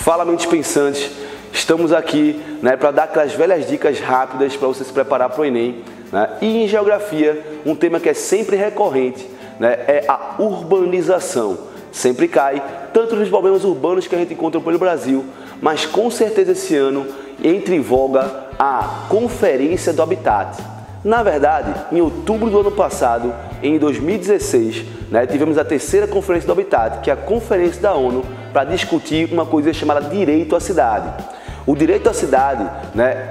Fala, mentes pensantes, estamos aqui para dar aquelas velhas dicas rápidas para você se preparar para o Enem. E em geografia, um tema que é sempre recorrente é a urbanização. Sempre cai, tanto nos problemas urbanos que a gente encontra pelo Brasil, mas com certeza esse ano entra em voga a Conferência do Habitat. Na verdade, em outubro do ano passado, em 2016, tivemos a terceira Conferência do Habitat, que é a conferência da ONU para discutir uma coisa chamada direito à cidade. O direito à cidade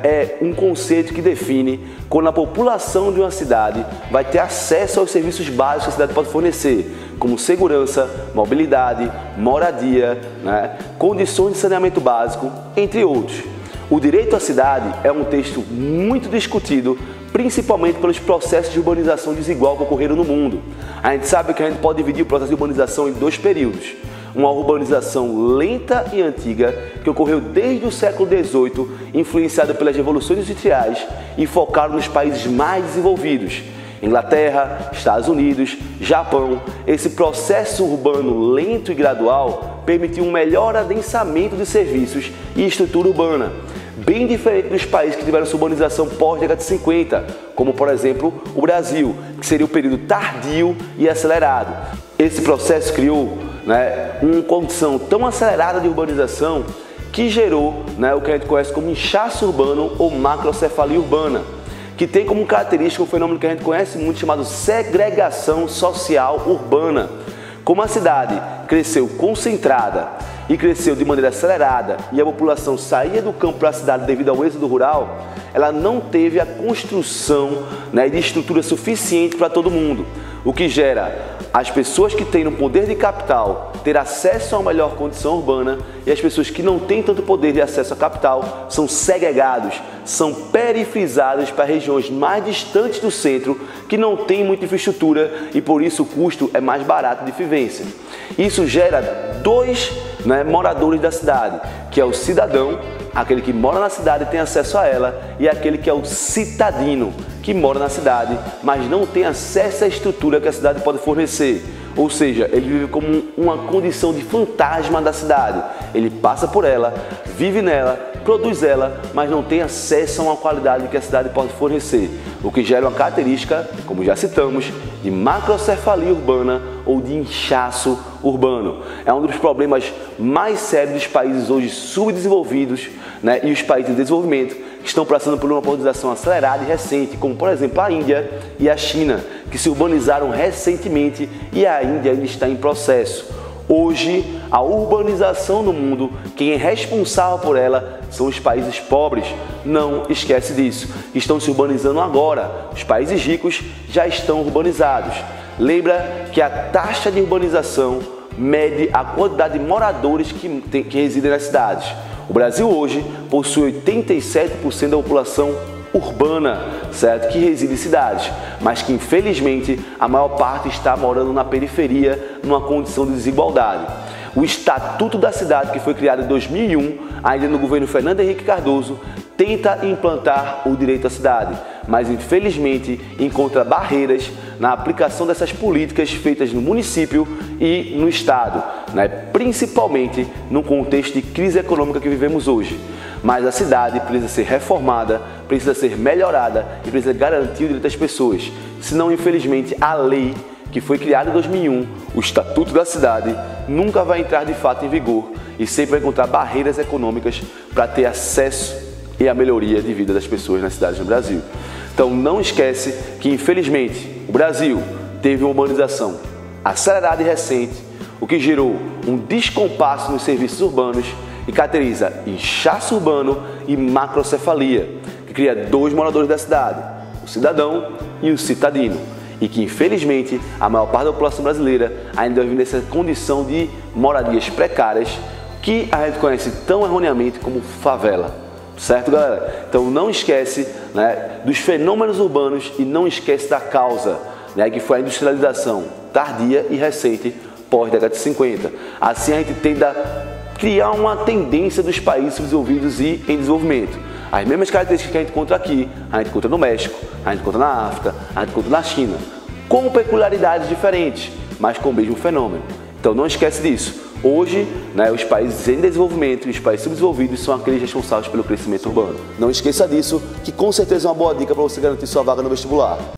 é um conceito que define quando a população de uma cidade vai ter acesso aos serviços básicos que a cidade pode fornecer, como segurança, mobilidade, moradia, condições de saneamento básico, entre outros. O direito à cidade é um texto muito discutido, principalmente pelos processos de urbanização desigual que ocorreram no mundo. A gente sabe que a gente pode dividir o processo de urbanização em dois períodos. Uma urbanização lenta e antiga, que ocorreu desde o século XVIII, influenciada pelas revoluções industriais e focada nos países mais desenvolvidos. Inglaterra, Estados Unidos, Japão. Esse processo urbano lento e gradual permitiu um melhor adensamento de serviços e estrutura urbana, bem diferente dos países que tiveram sua urbanização pós-década de 50, como por exemplo o Brasil, que seria o período tardio e acelerado. Esse processo criou uma condição tão acelerada de urbanização que gerou o que a gente conhece como inchaço urbano ou macrocefalia urbana, que tem como característica um fenômeno que a gente conhece muito chamado segregação social urbana. Como a cidade cresceu concentrada e cresceu de maneira acelerada e a população saía do campo para a cidade devido ao êxodo rural, ela não teve a construção de estrutura suficiente para todo mundo, o que gera as pessoas que têm o poder de capital ter acesso a uma melhor condição urbana e as pessoas que não têm tanto poder de acesso a capital são segregados, são periferizados para regiões mais distantes do centro que não têm muita infraestrutura e por isso o custo é mais barato de vivência. Isso gera dois moradores da cidade, que é o cidadão, aquele que mora na cidade e tem acesso a ela, e aquele que é o citadino, que mora na cidade, mas não tem acesso à estrutura que a cidade pode fornecer. Ou seja, ele vive como uma condição de fantasma da cidade. Ele passa por ela, vive nela, produz ela, mas não tem acesso a uma qualidade que a cidade pode fornecer, o que gera uma característica, como já citamos, de macrocefalia urbana ou de inchaço urbano. É um dos problemas mais sérios dos países hoje subdesenvolvidos e os países em desenvolvimento que estão passando por uma urbanização acelerada e recente, como por exemplo a Índia e a China, que se urbanizaram recentemente e a Índia ainda está em processo. Hoje, a urbanização no mundo, quem é responsável por ela são os países pobres. Não esquece disso. Estão se urbanizando agora. Os países ricos já estão urbanizados. Lembra que a taxa de urbanização mede a quantidade de moradores que residem nas cidades. O Brasil hoje possui 87% da população urbana, certo? Que reside em cidades, mas que infelizmente a maior parte está morando na periferia, numa condição de desigualdade. O Estatuto da Cidade, que foi criado em 2001, ainda no governo Fernando Henrique Cardoso, tenta implantar o direito à cidade, mas infelizmente encontra barreiras na aplicação dessas políticas feitas no município e no estado, principalmente no contexto de crise econômica que vivemos hoje. Mas a cidade precisa ser reformada, precisa ser melhorada e precisa garantir o direito das pessoas. Senão, infelizmente, a lei que foi criada em 2001, o Estatuto da Cidade, nunca vai entrar de fato em vigor e sempre vai encontrar barreiras econômicas para ter acesso e a melhoria de vida das pessoas nas cidades do Brasil. Então não esquece que, infelizmente, o Brasil teve uma urbanização acelerada e recente, o que gerou um descompasso nos serviços urbanos e caracteriza inchaço urbano e macrocefalia, que cria dois moradores da cidade, o cidadão e o citadino, e que infelizmente a maior parte da população brasileira ainda vive nessa condição de moradias precárias que a gente conhece tão erroneamente como favela. Certo, galera? Então não esquece dos fenômenos urbanos e não esquece da causa, que foi a industrialização tardia e recente pós-década de 50. Assim a gente tenta criar uma tendência dos países subdesenvolvidos e em desenvolvimento. As mesmas características que a gente encontra aqui, a gente encontra no México, a gente encontra na África, a gente encontra na China, com peculiaridades diferentes, mas com o mesmo fenômeno. Então não esquece disso. Hoje, né, os países em desenvolvimento e os países subdesenvolvidos são aqueles responsáveis pelo crescimento urbano. Não esqueça disso, que com certeza é uma boa dica para você garantir sua vaga no vestibular.